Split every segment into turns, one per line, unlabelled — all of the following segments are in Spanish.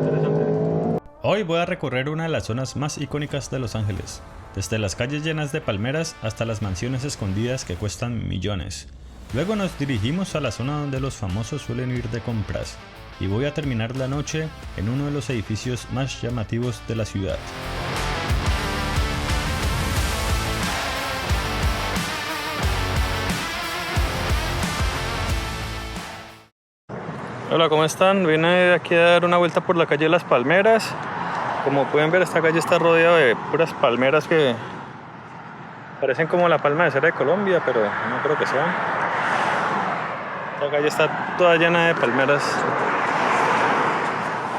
interesante.
Hoy voy a recorrer una de las zonas más icónicas de Los Ángeles, desde las calles llenas de palmeras hasta las mansiones escondidas que cuestan millones. Luego nos dirigimos a la zona donde los famosos suelen ir de compras, y voy a terminar la noche en uno de los edificios más llamativos de la ciudad.
Hola, ¿cómo están? Vine aquí a dar una vuelta por la calle Las Palmeras. Como pueden ver, esta calle está rodeada de puras palmeras que parecen como la palma de cera de Colombia, pero no creo que sea. Esta calle está toda llena de palmeras.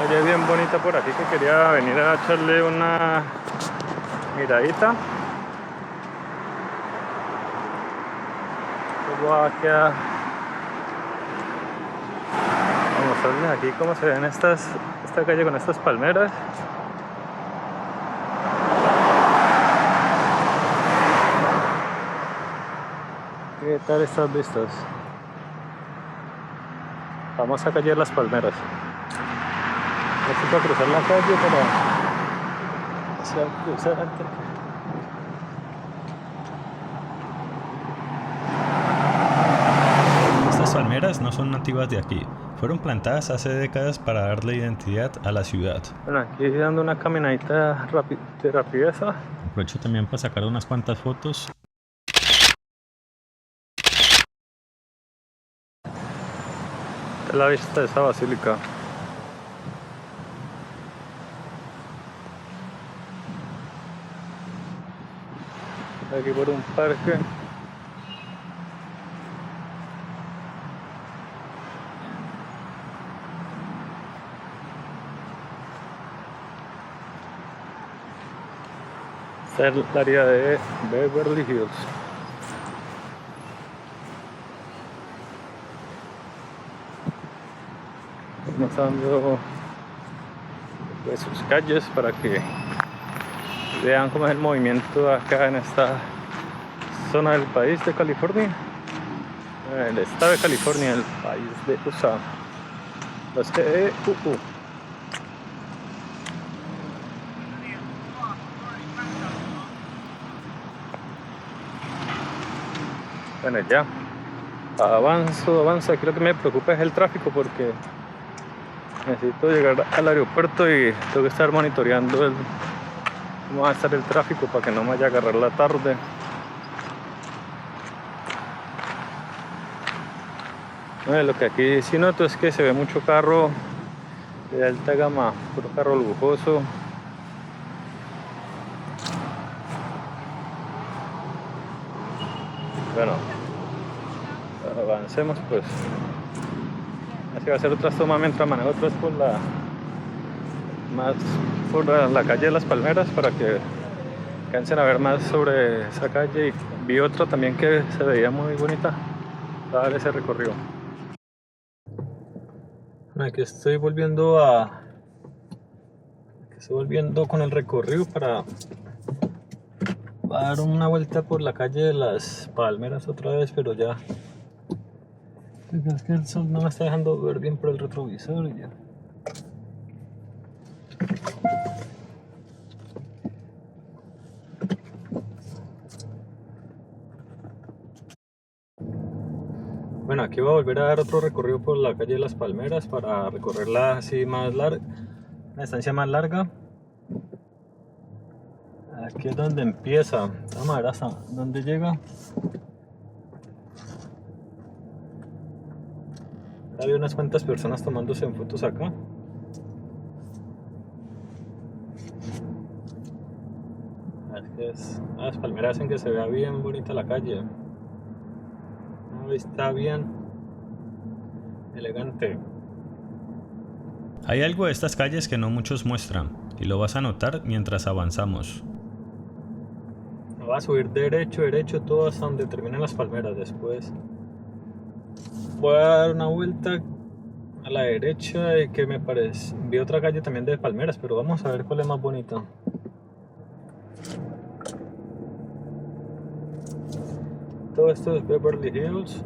Calle bien bonita por aquí que quería venir a echarle una miradita. Luego va a quedar. Vamos a mostrarles aquí cómo se ven esta calle con estas palmeras. ¿Qué tal estas vistas? Vamos a calle Las Palmeras. Necesito cruzar la calle para cruzar antes.
Estas palmeras no son nativas de aquí, fueron plantadas hace décadas para darle identidad a la ciudad.
Bueno, aquí dando una caminadita de rapideza.
Aprovecho también para sacar unas cuantas fotos.
Esta es la vista de esa basílica. Aquí por un parque. Esta es el área de Beverly Hills. Mostrando pues, sus calles para que vean cómo es el movimiento acá en esta zona del país de California, el estado de California, el país de USA, los EUU. Bueno, ya avanzo. Aquí lo que me preocupa es el tráfico porque necesito llegar al aeropuerto y tengo que estar monitoreando cómo va a estar el tráfico para que no me vaya a agarrar la tarde. Lo que aquí sí noto es que se ve mucho carro de alta gama, puro carro lujoso. Bueno, avancemos pues. Así va a ser otra toma mientras manejo otras por la calle de Las Palmeras para que alcancen a ver más sobre esa calle. Y vi otra también que se veía muy bonita para dar ese recorrido. Aquí estoy volviendo con el recorrido para dar una vuelta por la calle de Las Palmeras otra vez, pero ya es que el sol no me está dejando ver bien por el retrovisor y ya. Bueno, aquí voy a volver a dar otro recorrido por la calle de Las Palmeras para recorrerla así más larga, una distancia más larga. Aquí es donde empieza, vamos a ver hasta dónde llega. Había unas cuantas personas tomándose en fotos acá. Las palmeras hacen que se vea bien bonita la calle. Una vista bien elegante.
Hay algo de estas calles que no muchos muestran, y lo vas a notar mientras avanzamos.
Va a subir derecho, todo hasta donde terminan las palmeras. Después voy a dar una vuelta a la derecha y que me parece. Vi otra calle también de palmeras, pero vamos a ver cuál es más bonita. Todo esto es Beverly Hills.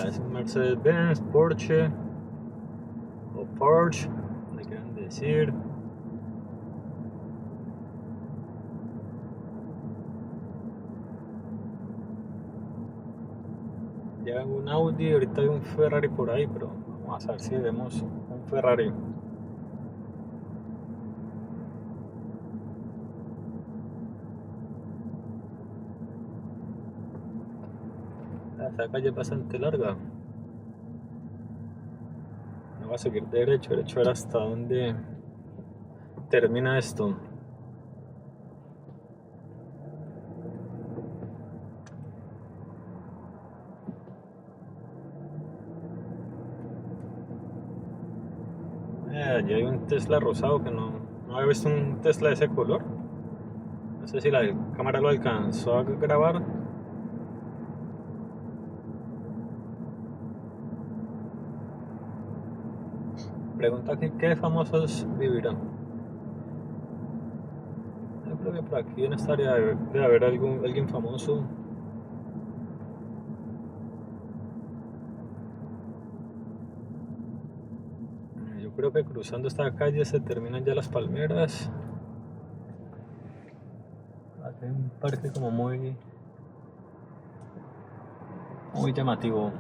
Es un Mercedes-Benz, Porsche o Porsche, le quieran decir. Ya un Audi, ahorita hay un Ferrari por ahí, pero vamos a ver si vemos un Ferrari. Esta calle es bastante larga. No va a seguir derecho, a ver hasta dónde termina esto. Allí hay un Tesla rosado que no había visto un Tesla de ese color. No sé si la cámara lo alcanzó a grabar. Pregunta aquí, ¿qué famosos vivirán? Yo creo que por aquí en esta área debe haber alguien famoso. Yo creo que cruzando esta calle se terminan ya las palmeras. Aquí hay un parque como muy llamativo.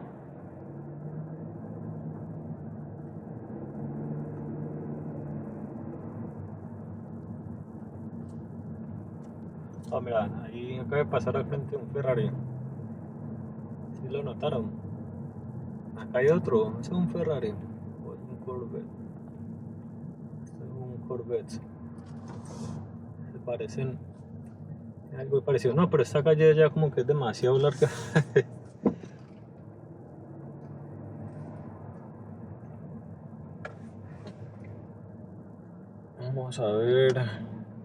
Oh, mira, ahí acaba de pasar al frente un Ferrari. ¿Sí lo notaron? Acá hay otro, ese es un Ferrari o es un Corvette. Este es un Corvette. Se parecen algo parecido. No, pero esta calle ya como que es demasiado larga. Vamos a ver.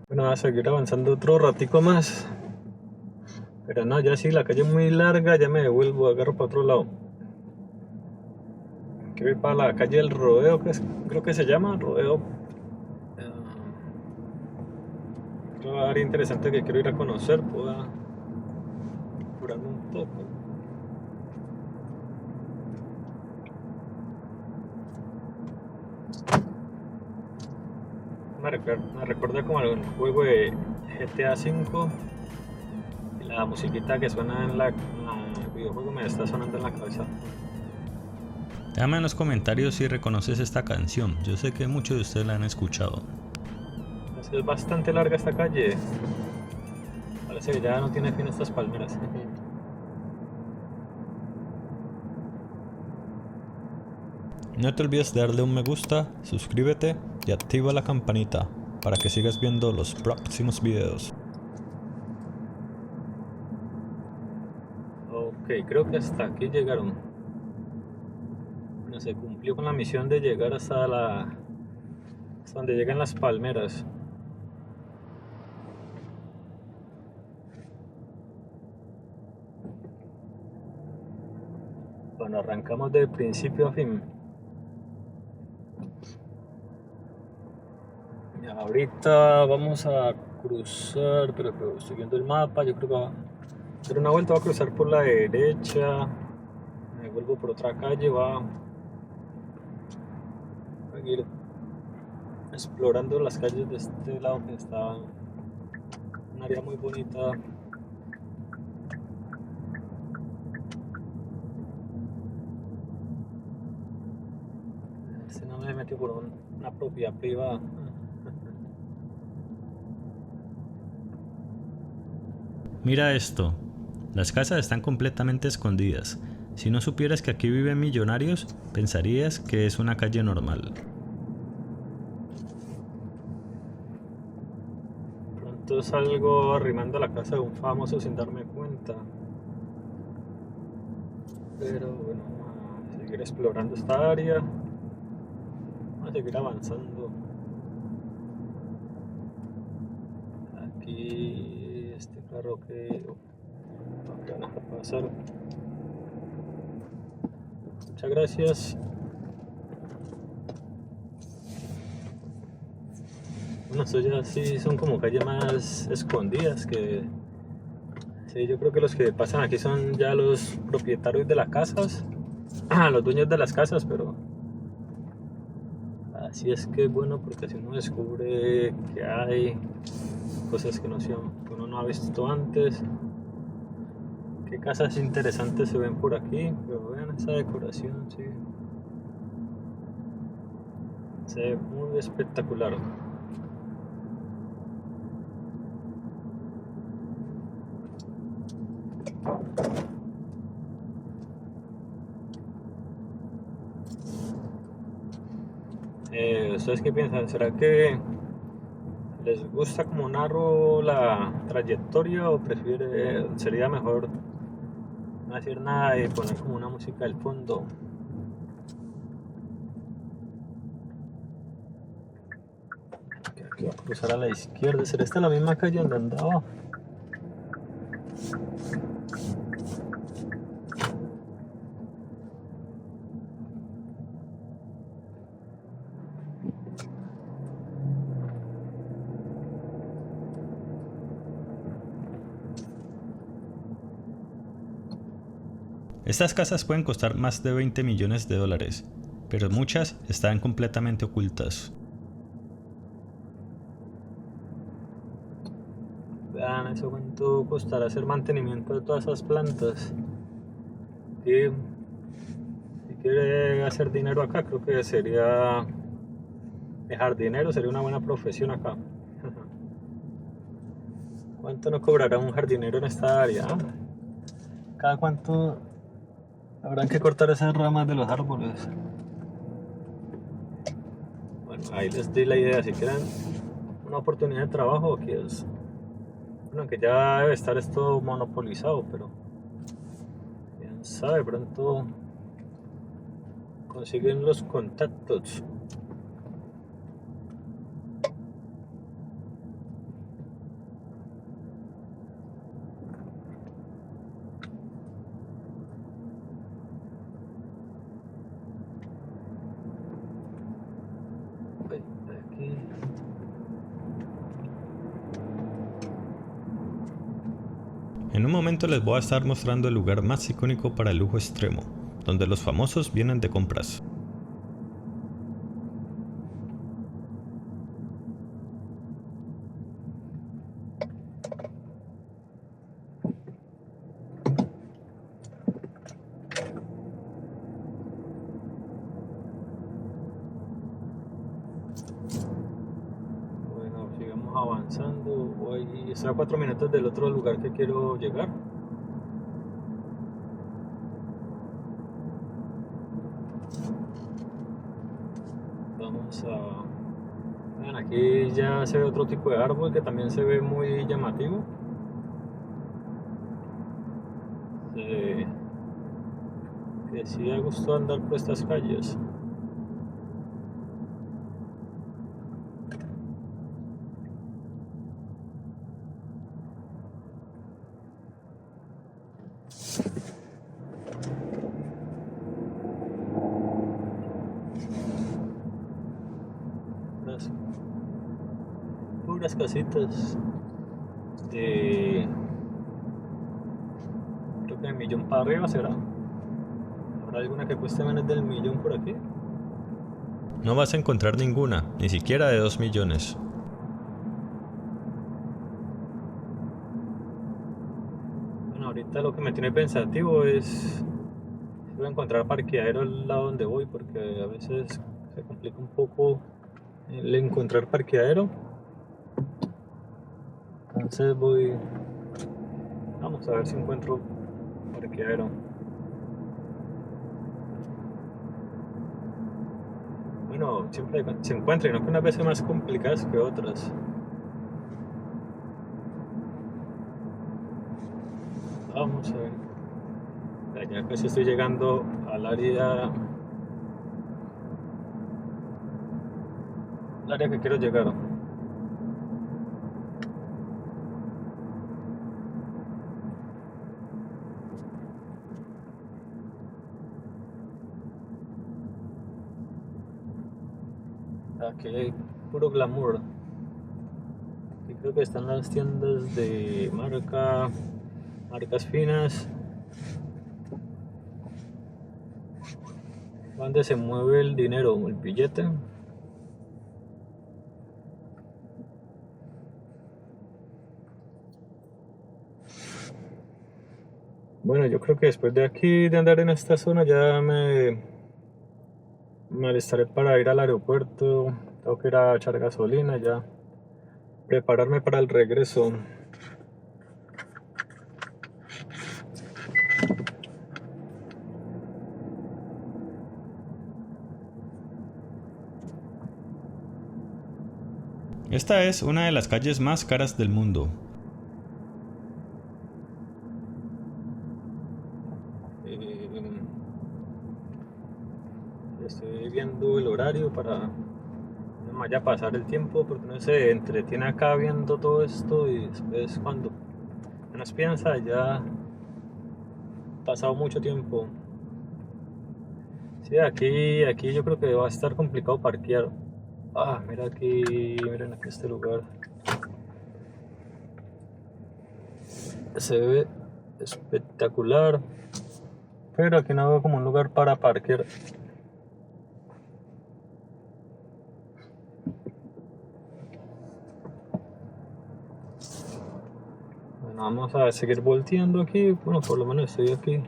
Bueno, va a seguir avanzando otro ratico más. Pero no, ya sí, la calle es muy larga, ya me devuelvo, agarro para otro lado. Quiero ir para la calle del Rodeo, creo que se llama Rodeo. Creo una área interesante que quiero ir a conocer, pueda curarme un poco. Me recuerda como al juego de GTA V y la musiquita que suena en el videojuego me está sonando en la cabeza.
Déjame en los comentarios si reconoces esta canción, yo sé que muchos de ustedes la han escuchado.
Es bastante larga esta calle, parece que ya no tiene fin estas palmeras.
No te olvides de darle un me gusta, suscríbete y activa la campanita para que sigas viendo los próximos videos.
Ok, creo que hasta aquí llegaron. Bueno, se cumplió con la misión de llegar hasta donde llegan las palmeras. Bueno, arrancamos de principio a fin. Ya, ahorita vamos a cruzar, pero estoy viendo el mapa, yo creo que va a dar una vuelta, va a cruzar por la derecha, me vuelvo por otra calle, va a ir explorando las calles de este lado que está un área muy bonita. Si no me metió por una propiedad privada.
Mira esto, las casas están completamente escondidas. Si no supieras que aquí viven millonarios, pensarías que es una calle normal.
Pronto salgo arrimando a la casa de un famoso sin darme cuenta. Pero bueno, vamos a seguir explorando esta área. Vamos a seguir avanzando. Aquí este carro que van a pasar. Muchas gracias. Bueno, estos ya sí son como calles más escondidas que... Sí, yo creo que los que pasan aquí son ya los propietarios de las casas. a los dueños de las casas, pero así es que es bueno porque así uno descubre que hay cosas que uno no ha visto antes. Qué casas interesantes se ven por aquí, pero vean esa decoración, sí. Se ve muy espectacular. ¿Ustedes qué piensan? ¿Será que les gusta como narro la trayectoria o sería mejor no decir nada y poner como una música al fondo? Aquí voy a cruzar a la izquierda. ¿Será esta la misma calle donde andaba?
Estas casas pueden costar más de 20 millones de dólares, pero muchas están completamente ocultas.
Vean, eso cuánto costará hacer mantenimiento de todas esas plantas. Y si quiere hacer dinero acá, creo que sería de jardinero, sería una buena profesión acá. ¿Cuánto no cobrará un jardinero en esta área? ¿Cada cuánto habrán que cortar esas ramas de los árboles? Bueno, ahí les di la idea. Si quieren una oportunidad de trabajo, aquí es. Bueno, que ya debe estar esto monopolizado, pero quién sabe, pronto consiguen los contactos. Aquí.
En un momento les voy a estar mostrando el lugar más icónico para el lujo extremo, donde los famosos vienen de compras.
Bueno, sigamos avanzando. Estoy a 4 minutos del otro lugar que quiero llegar. Vamos a... Vean, aquí ya se ve otro tipo de árbol que también se ve muy llamativo. Que sí da gusto andar por estas calles. Puras casitas de, creo que de millón para arriba será. ¿Habrá alguna que cueste menos del millón por aquí?
No vas a encontrar ninguna, ni siquiera de 2 millones.
Bueno, ahorita lo que me tiene pensativo es si voy a encontrar parqueadero al lado donde voy, porque a veces se complica un poco el encontrar parqueadero. Entonces vamos a ver si encuentro parqueadero. Bueno, siempre se encuentra, y no que unas veces más complicadas que otras. Vamos a ver. Ya casi estoy llegando al área que quiero llegar. Aquí hay puro glamour. Aquí creo que están las tiendas de marcas finas. ¿Dónde se mueve el dinero? ¿El billete? Bueno, yo creo que después de aquí, de andar en esta zona, ya me alistaré para ir al aeropuerto. Tengo que ir a echar gasolina ya. Prepararme para el regreso.
Esta es una de las calles más caras del mundo.
Estoy viendo el horario para no me vaya a pasar el tiempo, porque no se entretiene acá viendo todo esto y después cuando menos piensa ya ha pasado mucho tiempo. Sí, aquí yo creo que va a estar complicado parquear. Ah, mira aquí, miren aquí este lugar. Se ve espectacular, pero aquí no veo como un lugar para parquear. Bueno, vamos a seguir volteando aquí. Bueno, por lo menos estoy aquí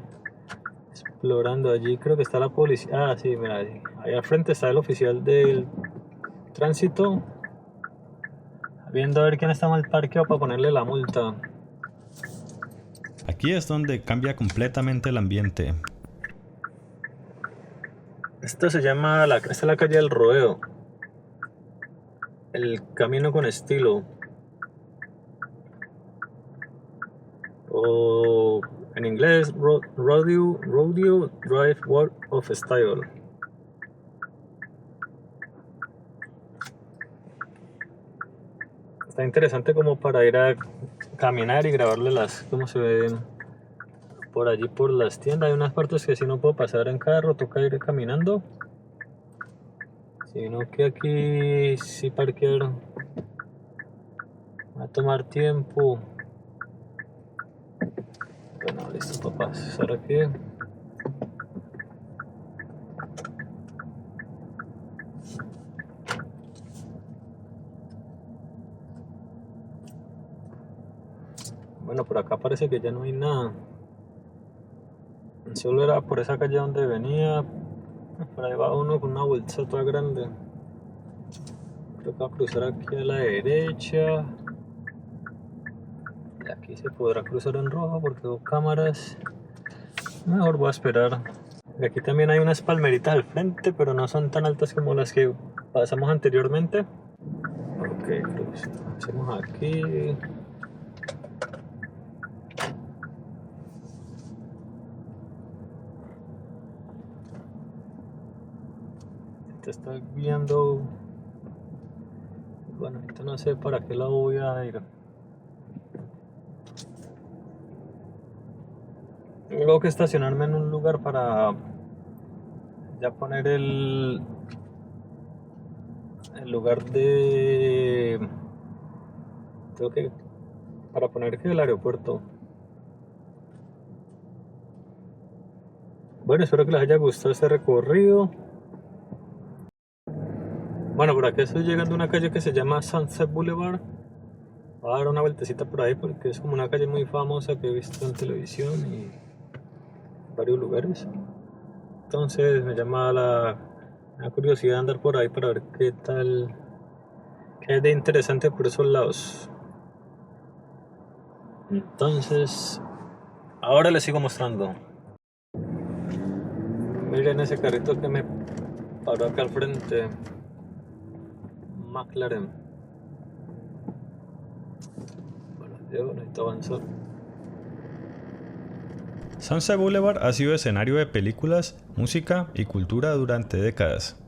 explorando. Allí creo que está la policía. Ah, sí, mira, ahí al frente está el oficial del tránsito, viendo a ver quién está mal parqueado para ponerle la multa.
Aquí es donde cambia completamente el ambiente.
Esto se llama, esta es la calle del Rodeo. El camino con estilo. O en inglés, Rodeo Drive Walk of Style. Está interesante como para ir a caminar y grabarle cómo se ven por allí por las tiendas. Hay unas partes que si no puedo pasar en carro, toca ir caminando. Sino que aquí sí parquear va a tomar tiempo. Bueno, listo para pasar aquí. Bueno, por acá parece que ya no hay nada. Solo era por esa calle donde venía. Por ahí va uno con una bolsa toda grande. Creo que va a cruzar aquí a la derecha. Y aquí se podrá cruzar en rojo porque veo cámaras. Mejor voy a esperar. Y aquí también hay unas palmeritas al frente, pero no son tan altas como las que pasamos anteriormente. Ok, hacemos aquí. Te estoy viendo. Bueno, ahorita no sé para qué lado voy a ir. Tengo que estacionarme en un lugar para ya poner el lugar de. Tengo que. Para poner que el aeropuerto. Bueno, espero que les haya gustado este recorrido. Bueno, por aquí estoy llegando a una calle que se llama Sunset Boulevard. Voy a dar una vueltecita por ahí porque es como una calle muy famosa que he visto en televisión y en varios lugares. Entonces me llama la curiosidad andar por ahí para ver qué tal, qué hay de interesante por esos lados. Entonces, ahora les sigo mostrando. Miren ese carrito que me paró acá al frente. McLaren. Bueno, yo necesito avanzar.
Sunset Boulevard ha sido escenario de películas, música y cultura durante décadas.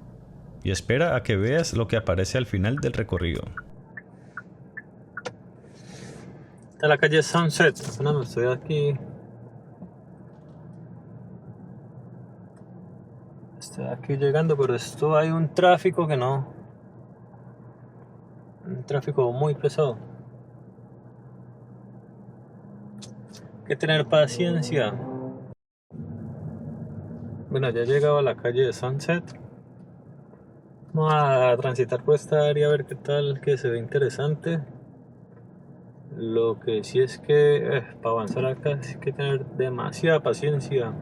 Y espera a que veas lo que aparece al final del recorrido.
Esta es la calle Sunset. Bueno, estoy aquí. Estoy aquí llegando, pero esto hay un tráfico que no. Un tráfico muy pesado. Hay que tener paciencia. Bueno, ya he llegado a la calle de Sunset. Vamos a transitar por esta área a ver qué tal, que se ve interesante. Lo que sí es que para avanzar acá hay que tener demasiada paciencia.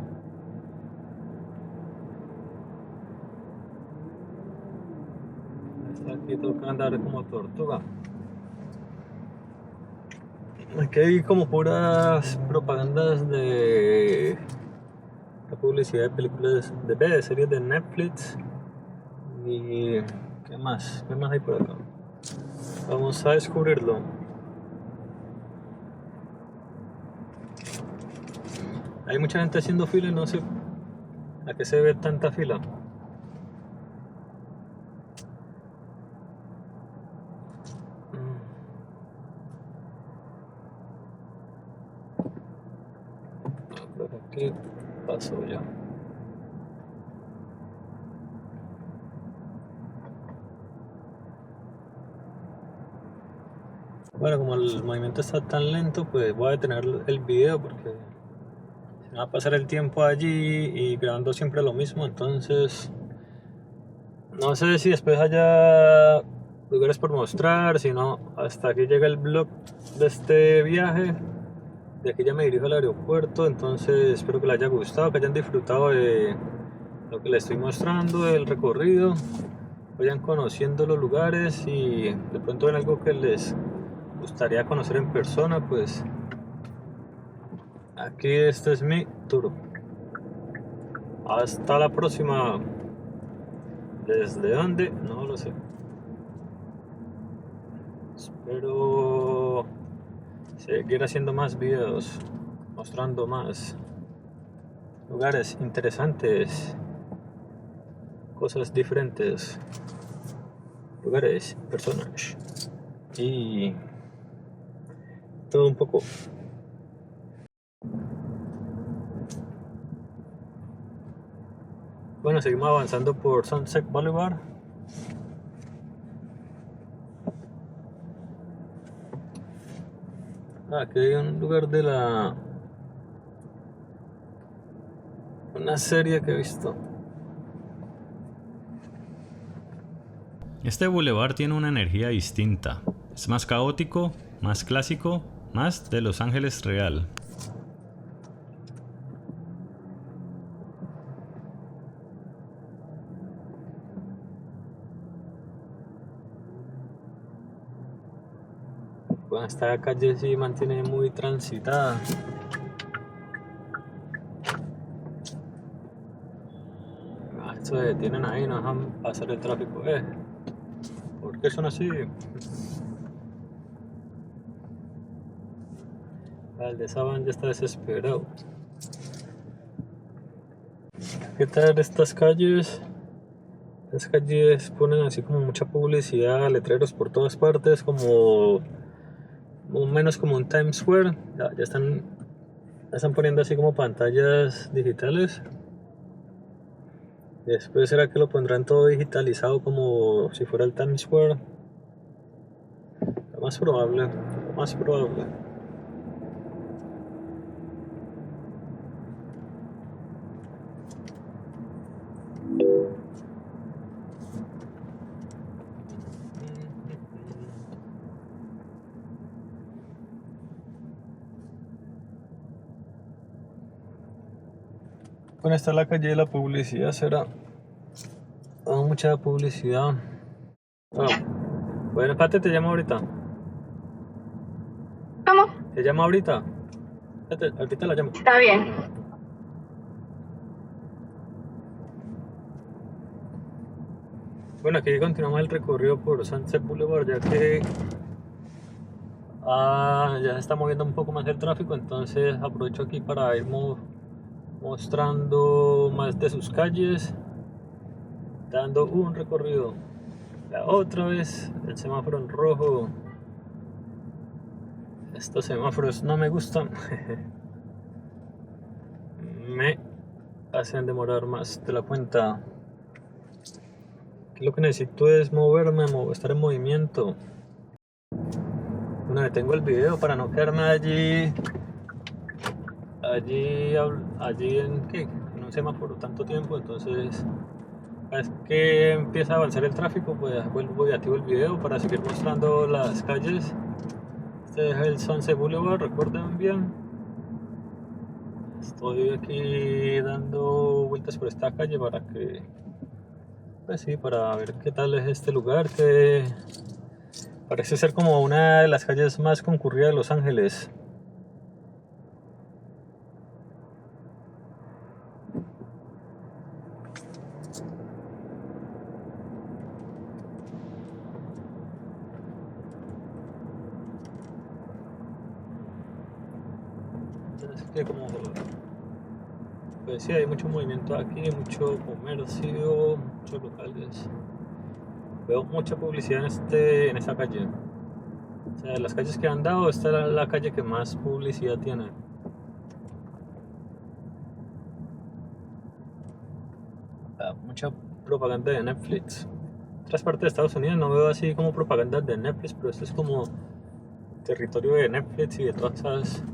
Aquí toca andar como tortuga. Aquí hay como puras propagandas de la publicidad de películas de series de Netflix. Y ¿qué más? ¿Qué más hay por acá? Vamos a descubrirlo. Hay mucha gente haciendo fila y no sé a qué se ve tanta fila. Creo que aquí pasó ya. Bueno, como el movimiento está tan lento, pues voy a detener el video porque se me va a pasar el tiempo allí y grabando siempre lo mismo. Entonces, no sé si después haya lugares por mostrar, si no, hasta aquí llega el vlog de este viaje. De aquí ya me dirijo al aeropuerto, entonces espero que les haya gustado, que hayan disfrutado de lo que les estoy mostrando, del recorrido, vayan conociendo los lugares y de pronto ven algo que les gustaría conocer en persona, pues aquí este es mi tour. Hasta la próxima. ¿Desde dónde? No lo sé. Espero seguir haciendo más videos, mostrando más lugares interesantes, cosas diferentes, lugares, personas y todo un poco. Bueno, seguimos avanzando por Sunset Boulevard. Aquí hay un lugar de una serie que he visto.
Este bulevar tiene una energía distinta. Es más caótico, más clásico, más de Los Ángeles real.
Bueno, esta calle sí mantiene muy transitada. Se detienen ahí, no dejan pasar el tráfico. ¿Por qué son así? El de Saban ya está desesperado. ¿Qué tal estas calles? Las calles ponen así como mucha publicidad, letreros por todas partes, como menos como un Times Square. Ya están poniendo así como pantallas digitales. Después será que lo pondrán todo digitalizado como si fuera el Times Square. Lo más probable, lo más probable. Bueno, está la calle de la publicidad, será. Mucha publicidad. Bueno, Pate, te llamo ahorita.
¿Cómo?
¿Te llamo ahorita? Ahorita la llamo.
Está bien.
Bueno, aquí continuamos el recorrido por Sunset Boulevard, ya que ya se está moviendo un poco más el tráfico, entonces aprovecho aquí para ir mostrando más de sus calles, dando un recorrido. Otra vez el semáforo en rojo. Estos semáforos no me gustan. Me hacen demorar más de la cuenta. Aquí lo que necesito es moverme, estar en movimiento. Bueno, detengo el video para no quedarme allí en qué, no semáforo tanto tiempo, entonces es que empieza a avanzar el tráfico, pues vuelvo y activo el video para seguir mostrando las calles. Este es el Sunset Boulevard, recuerden bien. Estoy aquí dando vueltas por esta calle para que, pues sí, para ver qué tal es este lugar, que parece ser como una de las calles más concurridas de Los Ángeles. Es que como, pues sí, hay mucho movimiento aquí, mucho comercio, muchos locales. Veo mucha publicidad en esta calle. O sea, de las calles que han dado, esta es la calle que más publicidad tiene. Mucha propaganda de Netflix. En otras partes de Estados Unidos no veo así como propaganda de Netflix, pero esto es como territorio de Netflix y de todas esas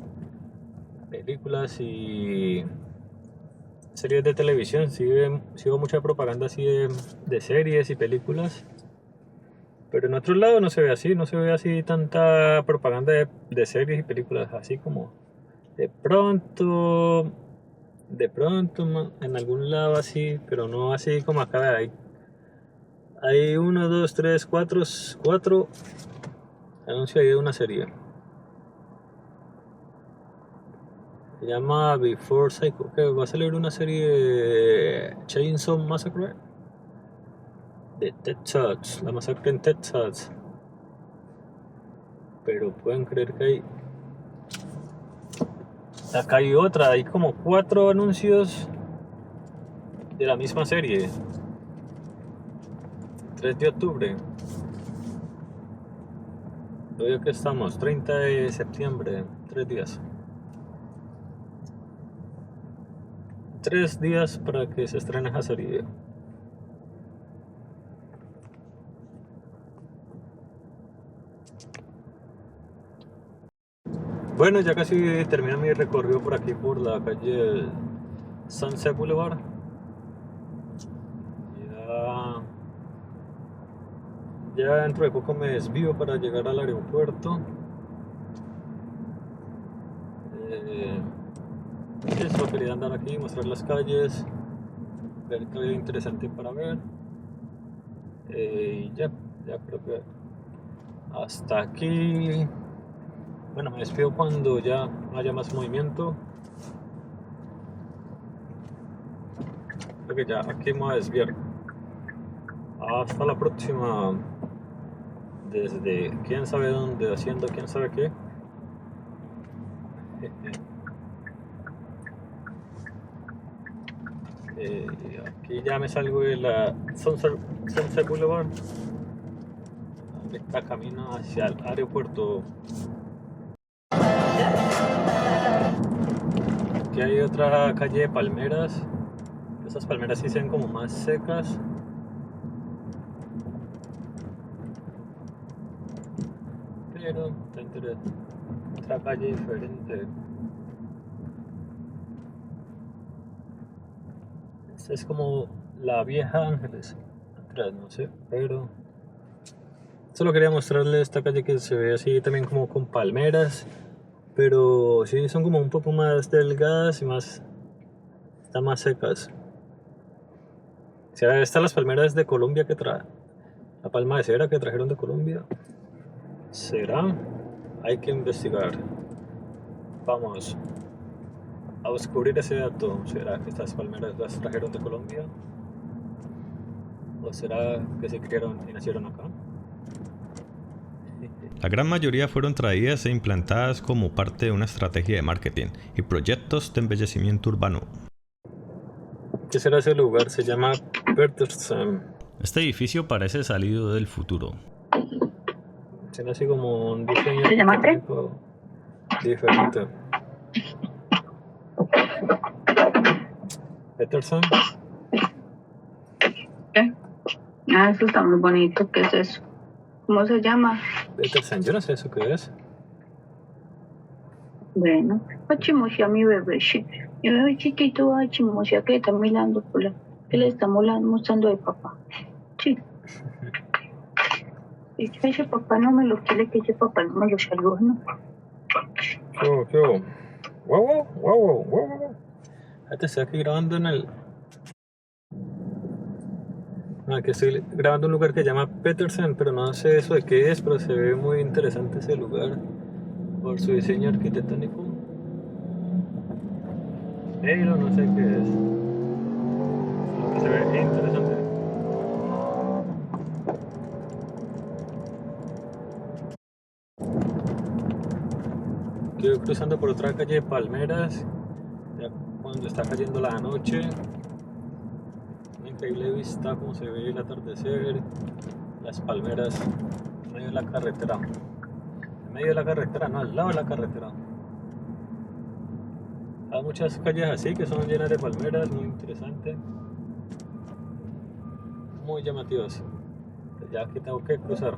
películas y series de televisión. Sí veo mucha propaganda así de series y películas. Pero en otros lados no se ve así, no se ve así tanta propaganda de series y películas, así como de pronto en algún lado así, pero no así como acá hay 1, 2, 3, 4 anuncios ahí de una serie. Se llama Before Psycho, que va a salir una serie de Chainsaw Massacre de Texas, la masacre en Texas. Pero pueden creer que acá hay otra, hay como 4 anuncios de la misma serie. 3 de octubre. Hoy que estamos, 30 de septiembre, 3 días. 3 días para que se estrene esa serie. Bueno, ya casi termina mi recorrido por aquí, por la calle Sunset Boulevard. Ya dentro de poco me desvío para llegar al aeropuerto. Eso, quería andar aquí, mostrar las calles, ver qué hay interesante para ver. Y ya creo que hasta aquí. Bueno, me despido cuando ya no haya más movimiento. Creo que ya aquí me voy a desviar. Hasta la próxima. Desde quién sabe dónde, haciendo quién sabe qué. Aquí ya me salgo de la Sunset Boulevard. Está camino hacia el aeropuerto. Aquí hay otra calle de palmeras. Esas palmeras sí se ven como más secas. Pero está interesante. Otra calle diferente. Esta es como la vieja Ángeles. Atrás, no sé, pero solo quería mostrarles esta calle que se ve así también como con palmeras. Pero sí son como un poco más delgadas y están más secas. ¿Será estas las palmeras de Colombia que trae? La palma de cera que trajeron de Colombia. ¿Será? Hay que investigar. Vamos a descubrir ese dato. ¿Será que estas palmeras las trajeron de Colombia? ¿O será que se criaron y nacieron acá?
La gran mayoría fueron traídas e implantadas como parte de una estrategia de marketing y proyectos de embellecimiento urbano.
¿Qué será ese lugar? Se llama Peterson.
Este edificio parece salido del futuro.
Tiene así como un diseño
¿Se llama qué?
diferente. Peterson.
¿Qué? Ah, eso está muy bonito. ¿Qué es eso? ¿Cómo se llama?
Peterson, yo no sé eso qué es.
Bueno, va a chismosear a mi bebé, mi bebé chiquito va a chismosear que está mirando por la, que le está mostrando al papá. Sí. Y que ese papá no me lo quiere, que ese papá no me lo saluda, ¿no?
¿Qué hubo? Wow. Te estoy aquí grabando en el... Aquí estoy grabando un lugar que se llama Petersen, pero no sé eso de qué es, pero se ve muy interesante ese lugar por su diseño arquitectónico. Pero no sé qué es. Se ve interesante. Estoy cruzando por otra calle de palmeras, ya cuando está cayendo la noche. Una increíble vista, como se ve el atardecer, las palmeras en medio de la carretera. En medio de la carretera, no, al lado de la carretera. Hay muchas calles así que son llenas de palmeras, muy interesante, muy llamativas. Ya que tengo que cruzar.